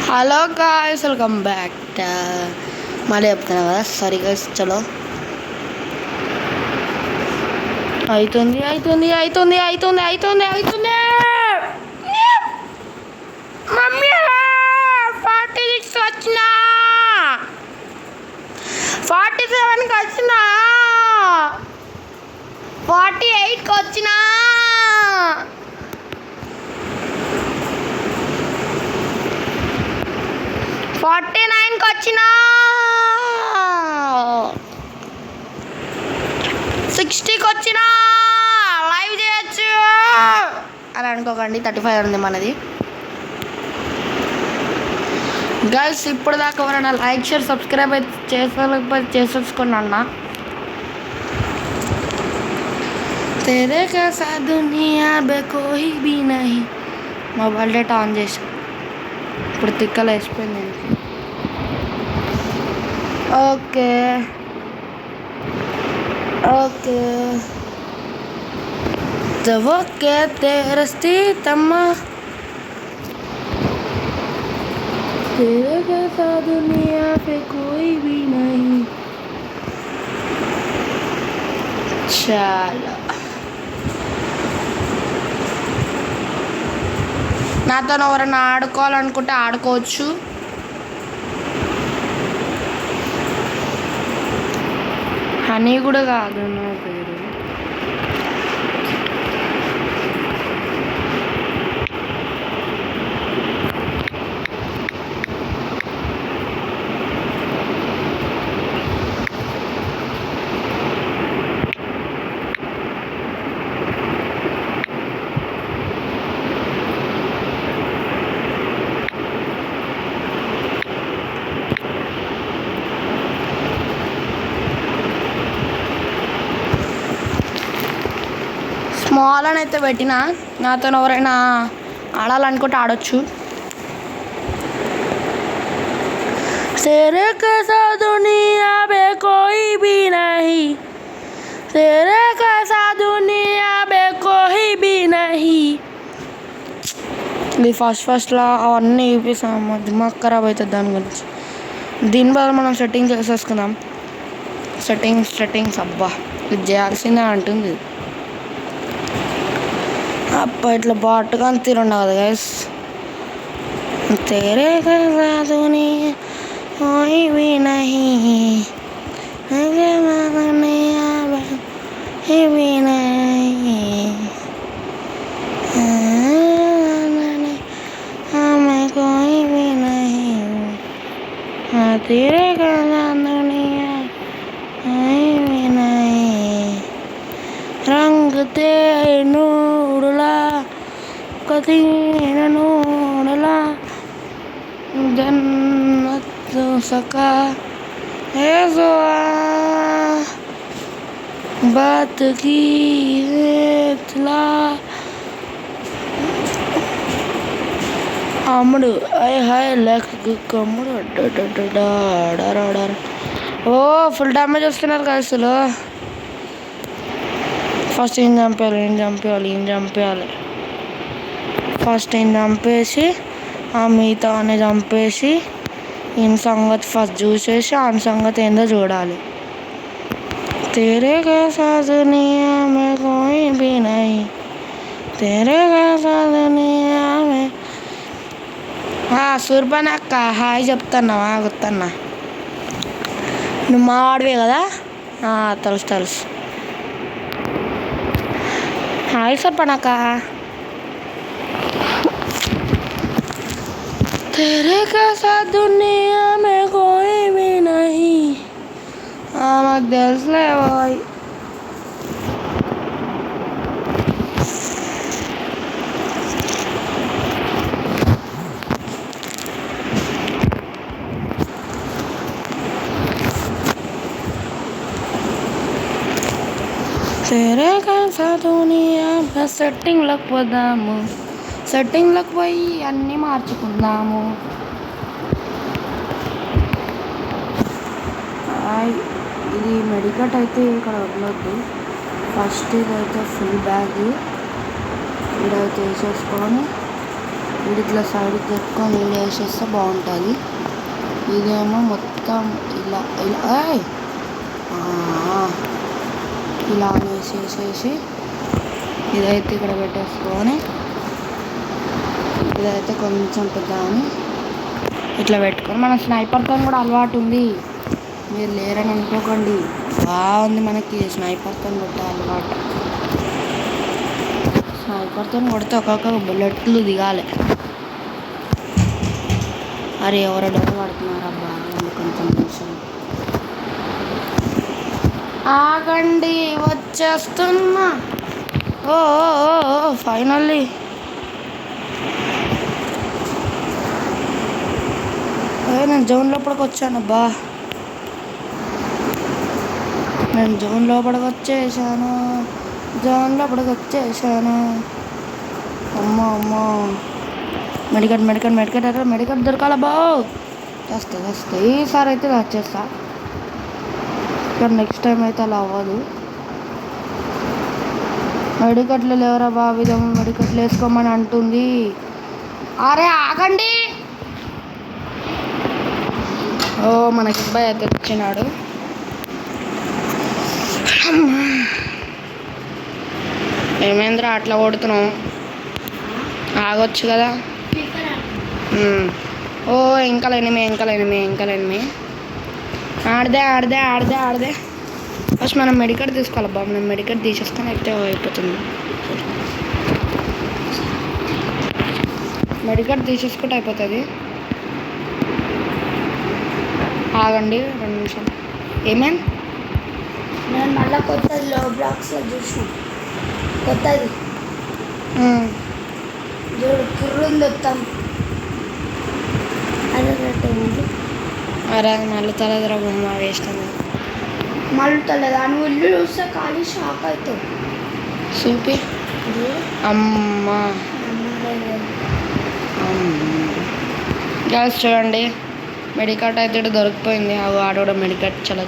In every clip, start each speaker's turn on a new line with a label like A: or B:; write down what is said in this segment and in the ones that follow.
A: Hello guys, welcome back. మళ్ళీ చెప్తున్నా కదా, సారీ గాయ్స్. చలో, అవుతుంది అవుతుంది అవుతుంది అవుతుంది అవుతుంది అవుతుంది మమ్మీ 46 వచ్చినా, 47కి వచ్చినా, 48కి వచ్చినా, 49కి వచ్చినా, 60కి వచ్చినా. లైవ్ చేయొచ్చు అని అనుకోకండి, 35 ఉంది మనది. గర్ల్స్, ఇప్పుడు దాకా ఎవరైనా లైక్ షేర్ సబ్స్క్రైబ్ అయితే చేసుకోలేకపోతే చేసేసుకోండి అన్న. तेरे कैसा दुनिया बे कोई भी नहीं. మొబైల్ డేటా ఆన్ చేసి ఇప్పుడు తిక్కలు వేసిపోయింది. ఓకే ఓకే ఓకే తెరస్తి తమ్మ. तेरे कैसा दुनिया पे कोई भी नहीं. చాలా నాతో ఎవరైనా ఆడుకోవాలనుకుంటే ఆడుకోవచ్చు. హనీ కూడా కాదు నా పేరు. స్మాల్ అని అయితే పెట్టిన, నాతో ఎవరైనా ఆడాలనుకుంటే ఆడొచ్చు. तेरे कैसा दुनिया में कोई भी नहीं, तेरे कैसा दुनिया में कोई भी नहीं. ఇది ఫస్ట్లో అవన్నీ చూపిస్తాం, దిమాగ్ ఖరాబ్ అవుతుంది దాని గురించి. దీని బదులు మనం సెట్టింగ్ చేసేసుకుందాం. సెట్టింగ్స్ అబ్బా, ఇది చేయాల్సిందే అంటుంది. అబ్బా, ఇట్లా బాటుగా తీరుండ కదా గైస్. तेरे कैसा दुनिया कोई भी नहीं, भी नहीं, हमें कोई भी नहीं. तेरे कैसा दुनिया कोई भी नहीं. रंग ते नूडला कदी नूडला जन्नत सका है जो बात की इतला. అమ్ముడు హాయ్ హాయ్ లెక్క కమ్ముడు ఓ ఫుల్ డ్యామేజ్ వస్తున్నారు కదా అసలు. ఫస్ట్ ఏం చంపేయాలి. ఫస్ట్ ఏం చంపేసి ఆ మిగతా అనే చంపేసి ఈయన సంగతి ఫస్ట్ చూసేసి ఆయన సంగతి ఏందో చూడాలి. तेरे कैसा दुनिया में कोई भी नहीं, तेरे कैसा दुनिया में. సూర్పనక్క హాయ్ చెప్తున్నావా? గుర్తున్నా, నువ్వు మా వాడివే కదా. తెలుసు. హాయ్ సూర్పనక్క. तेरे कैसा दुनिया में कोई भी नहीं. నాకు తెలుసులే బాయ్. तेरे कैसा दुनिया బస్ సెట్టింగ్లోకి పోదాము. సెట్టింగ్లోకి పోయి అన్నీ మార్చుకుందాము. ఇది మెడికట్ అయితే ఇక్కడ వదలొద్దు. ఫస్ట్ ఇదైతే ఫుల్ బ్యాగ్ ఇదైతే వేసేసుకొని
B: ఇది ఇట్లా సైడ్కి పెట్టుకొని ఇలా వేసేస్తే బాగుంటుంది. ఇదేమో మొత్తం ఇలా ఇలా ఇలా వేసేసేసి ఇదైతే ఇక్కడ పెట్టేసుకొని ఇదైతే కొంచెం పెద్ద అని ఇట్లా పెట్టుకొని మన స్నైపర్తో కూడా అలవాటు ఉంది, మీరు లేరని అనుకోకండి. బాగుంది మనకి స్నైపర్తో కొట్టే అలవాటు. స్నైపర్తో కొడితే ఒక్కొక్క బుల్లెట్లు దిగాలి. అరే ఎవరో డబ్బు పడుతున్నారబ్బా, కొంచెం నిమిషం ఆగండి, వచ్చేస్తున్నా. ఓ ఫైనల్లీ నేను జోన్ లోపలికి వచ్చానబ్బా, నేను జోన్ లోపలికి వచ్చేసాను. అమ్మో మెడికట్ దొరకాలబ్బా. చేస్తా ఈసారి అయితే వచ్చేస్తా, కానీ నెక్స్ట్ టైం అయితే అలా అవ్వదు. మెడికట్లు లేవరా బాబు, మెడికట్లు వేసుకోమని అంటుంది. అరే ఆగండి. ఓ మనకి అబ్బాయి అయితే వచ్చినాడు. ఏమేంద్రా అట్లా కొడుతున్నావు, ఆగొచ్చు కదా. ఓ ఇంకా లేనిమే ఆడదే. ఫస్ట్ మనం మెడికట్ తీసుకోవాలబ్బా, మనం మెడికట్ తీసేసుకొని అయితే అయిపోతుంది. మెడికట్ తీసేసుకుంటే అయిపోతుంది. ఆగండి 2 నిమిషాలు. ఏమేం
A: నేను మళ్ళీ కొత్తది లో బ్లాక్స్లో చూసిన, కొత్తది చూడు కుర్రుంది వస్తాం. అదే
B: అది మళ్ళీ బొమ్మ వేస్ట్ అని
A: మళ్ళీ నువ్వు ఇల్లు చూస్తే ఖాళీ షాక్ అవుతావు.
B: చూపి అమ్మా గ్యాస్ చూడండి, మెడికట్ అయితే దొరికిపోయింది. అవి ఆడోడ మెడికట్ చలో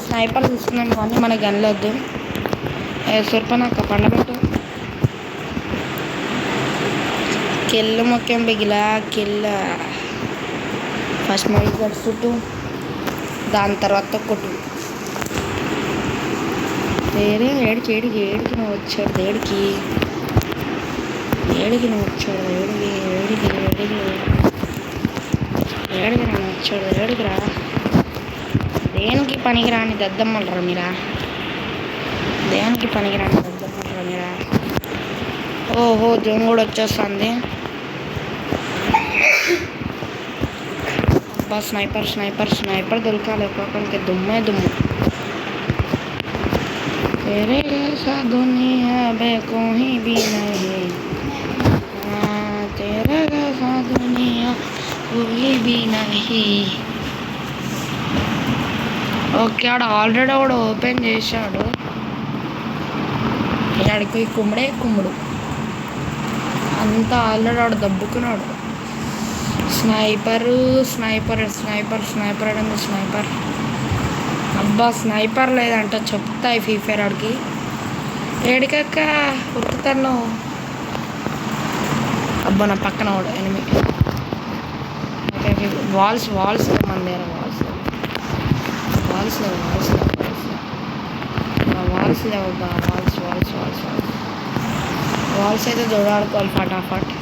B: స్నైపర్ తీసుకున్నాను కానీ మనకి గన్లొద్దు. సుర్పనక్క పండబెట్టు. కిల్లు ముఖ్యం బిగిలా, కిల్ల ఫస్ట్ మెడికట్ చుట్టూ, దాని తర్వాత కొట్టు. వేరే ఏడికి నువ్వు వచ్చాడు, ఏడికి నువ్వు వచ్చాడు, ఏడికిరా. దేనికి పనికిరాని దద్దమ్మలరా మీరా, ఓహో జోన్ కూడా వచ్చేస్తుంది. అబ్బా స్నైపర్ దొరకాలి ఒక్కొక్కరికి, దుమ్మే దుమ్ము. तेरे जैसा दुनिया में कोई भी नहीं, तेरे जैसा दुनिया कोई भी नहीं. ఓకే ఆడ ఆల్రెడీ కూడా ఓపెన్ చేశాడు. ఆడికి కుమ్ముడు అంతా ఆల్రెడీ ఆడ దబ్బుకున్నాడు. స్నైపర్ అబ్బా స్నైపర్ లేదంట, చెప్తాయి ఫ్రీ ఫైర్ ఆడికి. ఏడికక్క ఉరుకుతాను. అబ్బా నా పక్కన వాడు ఎనిమి. వాల్స్ మన దగ్గర వాల్స్ లేవబ్బా. వాల్స్ అయితే దొడాడుకోవాలి ఫటాఫట్.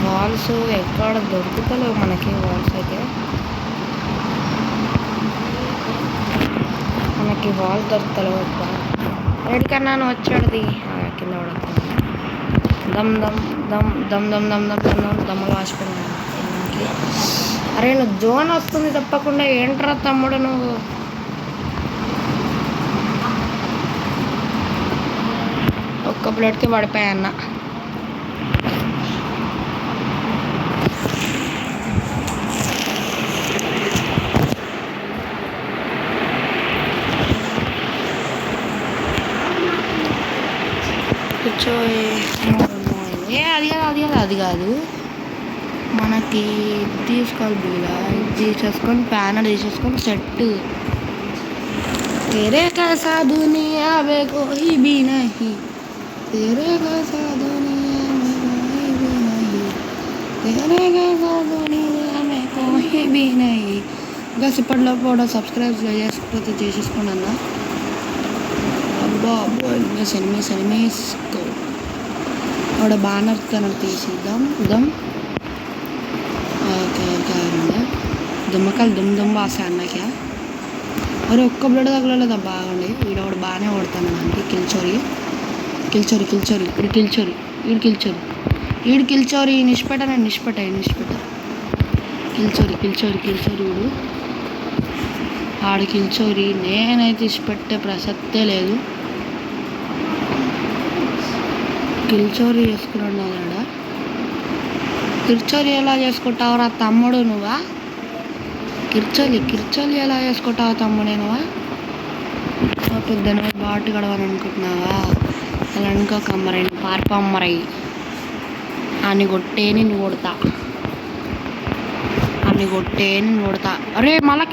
B: వాల్స్ ఎక్కడ దొరుకుతలేవు మనకి. వాల్స్ అయితే మనకి వాల్ దొరుకుతలేవు. ఎక్కడికన్నా వచ్చాడుది కింద పడుతుంది. దమ్ములు వాసిపోయినా. అరే నువ్వు జోన్ వస్తుంది తప్పకుండా, ఏంట్రా తమ్ముడు నువ్వు. ఒక్క ప్లేట్కి పడిపోయా అన్న. అది కాదు మనకి ఇది తీసుకోవాలి బిల్లా, ఇది తీసేసుకొని ప్యానల్ తీసేసుకొని సెట్. तेरे कैसा दुनिया में कोई भी नहीं, तेरे कैसा दुनिया में कोई भी नहीं, तेरे कैसा दुनिया में कोई भी नहीं. ఇంకా ఇప్పట్లో కూడా సబ్స్క్రైబ్ చేసుకోకపోతే చేసేసుకోండి అన్న. అబ్బా అబ్బో ఇంకా సినిమేస్ അവിടെ ബാനർ കണക്ക് తీసిద్దాం. ఓకే దుమ్మకాయలు దుమ్ బాసా అన్నక్యా. అరే ఒక్క బ్లడ్ తగలలేదు బాగుండి. వీడవాడు బాగానే కొడతాను అంటే కిల్చోరి ఈడు కిల్చోరి నిష్పెట్ట కిల్చోరి వీడు ఆడు కిల్చోరి. నేనైతే ఇష్టపెట్టే ప్రసక్తే లేదు. కిల్చోరి చేసుకున్నాడు ఆడ. కిర్చోరి ఎలా చేసుకుంటావురా తమ్ముడు నువ్వా? కిర్చోలి ఎలా చేసుకుంటావు తమ్ముడే నువ్వా? పొద్దున బాటు గడవని అనుకుంటున్నావా? అలా అనుకోకమ్మరై పార్పమ్మరై అని కొట్టే నిన్ను కొడతా. అరే మళ్ళా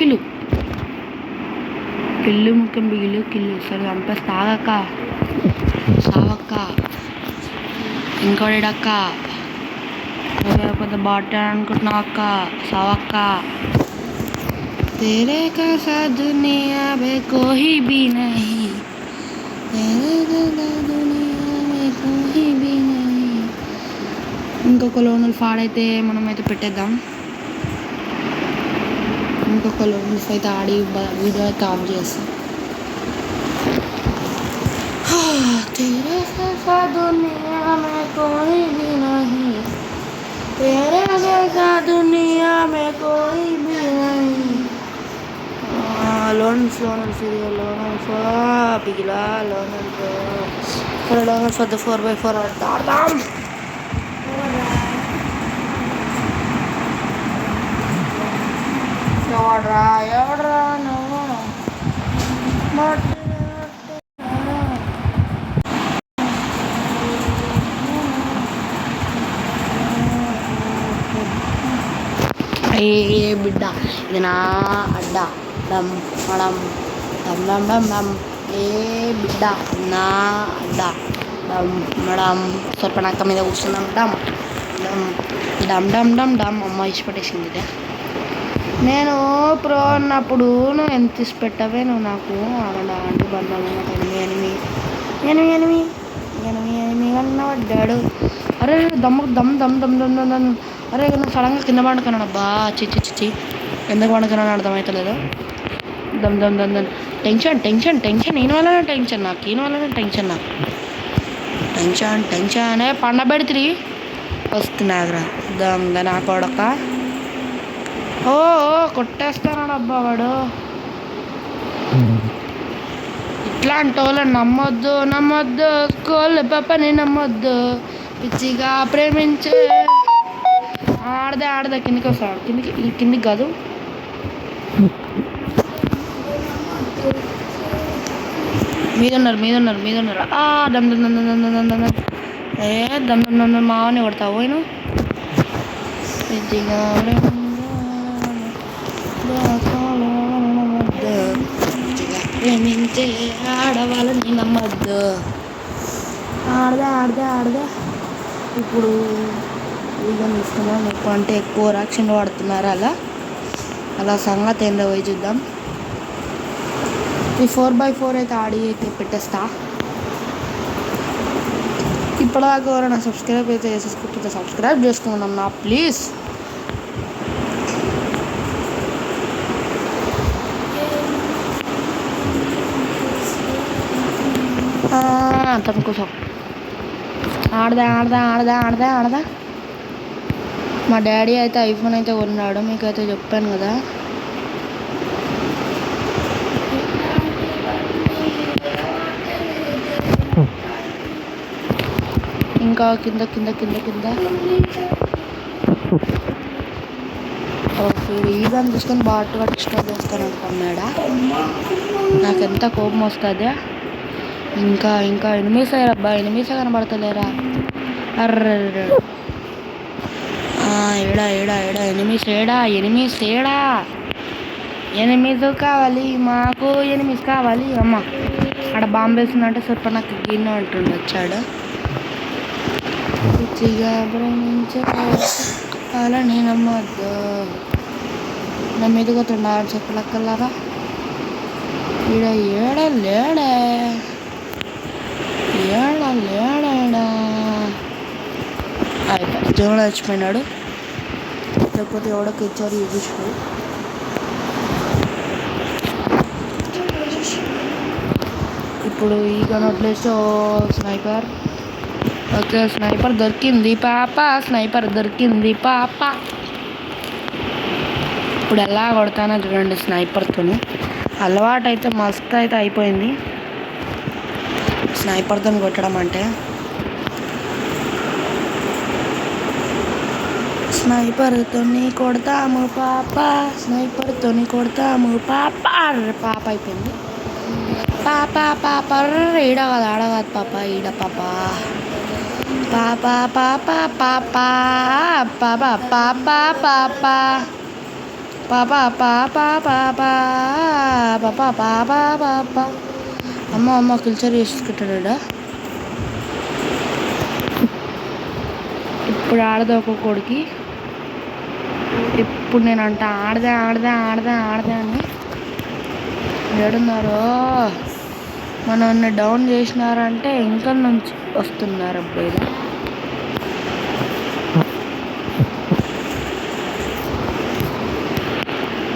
B: కిల్లు ముఖ్యం కిల్లు సరే చంపేస్తా. ఆగక్క సావక్క ఇంకోడక్క పెద్ద బాట అనుకుంటున్నావు అక్క. సావక్క. तेरे कैसा दुनिया में कोई भी नहीं, तेरे कैसा दुनिया में कोई भी नहीं. ఇంకొక లోన్లు ఫాడైతే మనమైతే పెట్టేద్దాం. ఇంకొక లోన్లు అయితే ఆడి వీడియో అయితే ఆఫ్ చేస్తాం. तेरे कैसा दुनिया में कोई भी नहीं, तेरे कैसा दुनिया में कोई भी नहीं. लोन पिघला लोन फॉर द 4x4 आड़दाम. ఎవడ్రా నువ్వు? ఏ బిడ్డ ఇది నా అడ్డా. డమ్ డమ్ డమ్ డమ్ డమ్ ఏ బిడ్డ నా అడ్డా. డమ్ డమ్ సొరపనక్క మీద కూర్చున్నాం. డమ్ అమ్మ ఇష్టపెట్టేసింది ఇదే. నేను ప్రో అన్నప్పుడు నువ్వు ఎంత ఇష్టపెట్టవే నువ్వు నాకు. అలాంటి బంధాలు ఎనిమి కన్నా పడ్డాడు. అరే దమ్. అరే నువ్వు సడన్గా కింద పండుకున్నాను అబ్బా. చిచ్చి ఎందుకు పండుకున్నాను అర్థమవుతలేదు. దమ్ టెన్షన్ ఈయన వల్లనే టెన్షన్ టెన్షన్ పండబెడితే వస్తున్నారా దొంగ నా కొడక. ఓ కొట్టేస్తాను అబ్బా వాడు. ఇట్లాంటి వాళ్ళని నమ్మొద్దు కోళ్ళ పప్పని నమ్మొద్దు. పిచ్చిగా ప్రేమించే ఆడదే కిందికి వస్తాడు. కిందికి కాదు మీద ఉన్నారు. దమ్ ఏ దమ్ మావని కొడతావు పోయిను. ప్రేమించే ఆడవాళ్ళని నమ్మద్దు. ఆడదే ఇప్పుడు ఈగం తీసుకున్నాం. ఎక్కువ అంటే ఎక్కువ రాక్షన్ వాడుతున్నారు. అలా సంగతి ఏందో పోయి చూద్దాం. ఈ 4x4 అయితే ఆడి అయితే పెట్టేస్తా. ఇప్పటిదాకా ఎవరైనా సబ్స్క్రైబ్ అయితే చేసేసుకుంటుంటే సబ్స్క్రైబ్ చేసుకున్నాం నా ప్లీజ్. తమ కోసం ఆడదా. మా డాడీ అయితే ఐఫోన్ అయితే కొన్నాడు. మీకైతే చెప్పాను కదా. ఇంకా కింద ఈగని తీసుకొని బాగా డిస్టర్బ్ చేస్తాను అనుకున్నాడా. నాకు ఎంత కోపం వస్తుంది. ఇంకా ఎనిమిస్ అయ్యారబ్బా. ఎనిమిసే కనబడతలేరా. అర్ర
A: ఏడా ఏడా ఏడా ఎనిమిస్ ఏడా ఎనిమిది కావాలి మాకు ఎనిమిది కావాలి అమ్మ అక్కడ బాంబు వేసిందంటే సరిపో నాకు గిన్నె అంటుండు వచ్చాడు పిచ్చిగా ప్రేమించాలని నమ్మద్దు నా మీదుగా తుండాడు చెప్పలక్కలారా ఈడ ఏడ లేడా అయిపోయి జోడు వచ్చిపోయినాడు లేకపోతే ఎవడో ఇచ్చారు చూసుకో ఇప్పుడు ఈ గన్ వదిలేసి స్నైపర్ ఓకే స్నైపర్ దొరికింది పాప ఇప్పుడు ఎలా కొడతానో చూడండి స్నైపర్తో అలవాటు అయితే మస్తు అయితే అయిపోయింది స్నైపర్తో కొట్టడం అంటే స్నైపర్తో కొడతాము పాప పాప అయిపోయింది పాప ఈడ కాదు ఆడ కాదు పాప ఈడ పాప అమ్మ కిల్చర్ చేసుకుంటాడా ఇప్పుడు ఆడదా ఒక్కొక్కడికి ఇప్పుడు నేను అంట ఆడదే అని ఏడున్నారో మనల్ని డౌన్ చేసినారంటే ఇంకా నుంచి వస్తున్నారు అబ్బాయిలు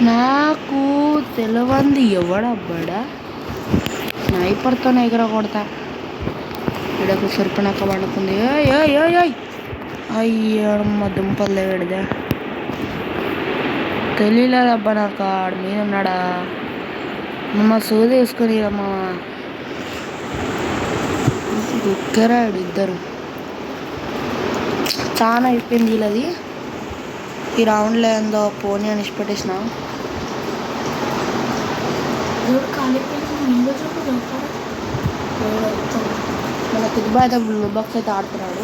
A: నాకు తెలియంది ఎవడబ్బాడా స్నైపర్తోనే ఎగర కొడతా ఇడకు సరిపోనాక పండుకుంది అయ్యమ్మ దుంపలు పెడదా తెలియలేదబ్బా నాకు ఆడ మీద ఉన్నాడా అమ్మ సోది వేసుకొని అమ్మ గుక్కరాడు ఇద్దరు చాలా అయిపోయింది వీళ్ళది ఈ రౌండ్లో ఏందో పోనీ అని ఇష్టపెట్టేసిన మన తిరుబా అయితే బ్లూ బాక్స్ అయితే ఆడుతున్నాడు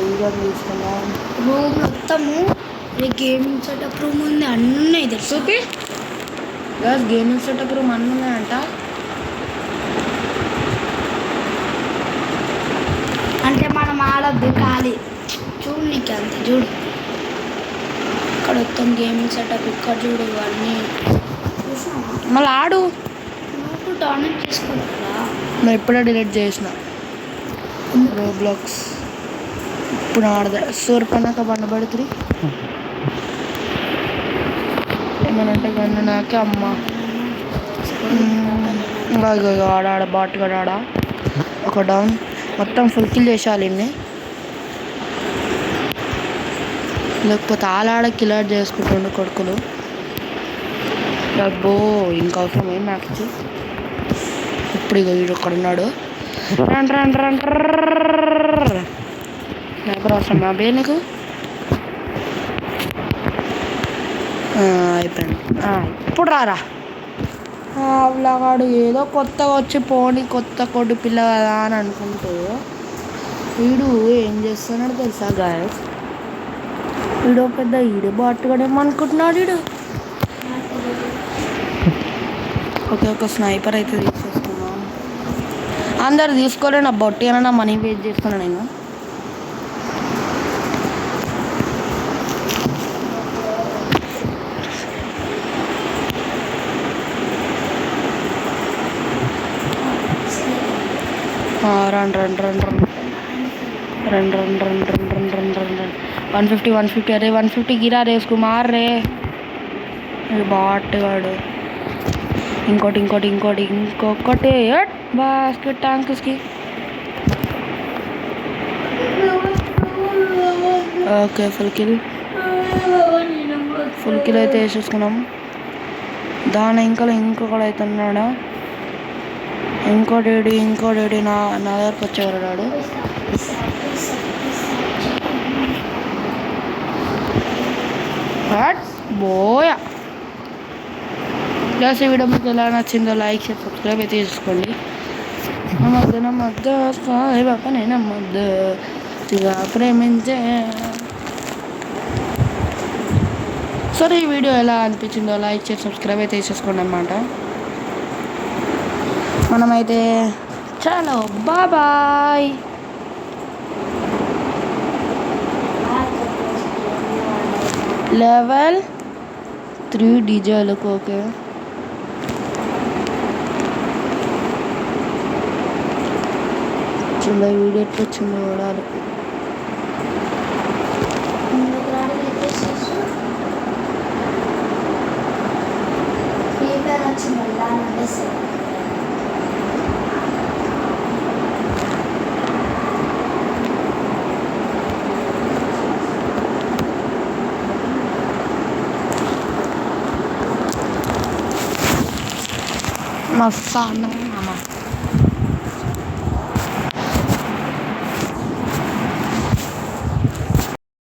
A: ఈగ తీసుకున్నాం
B: రూమ్ మొత్తము గేమింగ్ సెటప్ రూమ్ ఉంది అన్నీ
A: చూపి గస్ గేమింగ్ సెటప్ రూమ్ అన్నీ ఉన్నాయంట
B: అంటే మనం ఆడద్దు ఖాళీ చూడు నీకు అంతే చూడు ఇక్కడ మొత్తం గేమింగ్ సెటప్ ఇక్కడ చూడు అన్నీ
A: మళ్ళీ ఆడు
B: నాకు డౌన్లోడ్ చేసుకోవాలా
A: నేను ఎప్పుడో డిలీట్ చేసిన రోబ్లాక్స్ ఇప్పుడు ఆడదా సూర్పన్నాక బండబడుతుంది ఏమనంటే గన్ను నాకే అమ్మ ఆడ బాట్గా ఆడ ఒక డౌన్ మొత్తం ఫుల్ కిల్ చేసేయాలి ఇన్ని లేకపోతే ఆడ కిలాట్ చేసుకుంటుండు కొడుకులు అబ్బో ఇంకా అవసరం ఏం నాకు ఇప్పుడు ఇక వీడు ఒక్కడ ఉన్నాడు నాకు అవసరం మా బే నీకు అయిపోయింది ఇప్పుడు రారా అవలాగాడు ఏదో కొత్తగా వచ్చి పోనీ కొత్త కొడు పిల్ల కదా అని అనుకుంటే వీడు ఏం చేస్తున్నాడు తెలుసా గాయస్ వీడు పెద్ద ఈడు బాటుగాడేమో అనుకుంటున్నాడు వీడు ఓకే ఒక స్నైపర్ అయితే తీసేసుకున్నాం అందరు తీసుకోలే నా బొట్టి అని నా మనీ వేస్ట్ చేస్తున్నా నేను రన్ 150 అరే 150 గిరా రేసుకు మారే బాట్గాడు ఇంకొకటి బాస్కెట్ ట్యాంక్స్కి ఓకే ఫుల్ కిల్ అయితే వేసేసుకున్నాం దాని ఇంకొకడు అయితే ఉన్నాడా ఇంకోటి నా దగ్గరకు వచ్చేవాడు రాడు బోయా ప్లస్ ఈ వీడియో మీకు ఎలా నచ్చిందో లైక్ చేసి సబ్స్క్రైబ్ అయితే చేసుకోండి నమ్మద్దు నమ్మద్దు ప్రేమించే సరే ఈ వీడియో ఎలా అనిపించిందో లైక్ చేసి సబ్స్క్రైబ్ అయితే చేసుకోండి అనమాట. మనమైతే చలో బాయ్. లెవెల్ 3 డీజేలకు ఓకే. చిన్న వీడియో ఎట్లా వచ్చిందో చూడాలి. మస్తు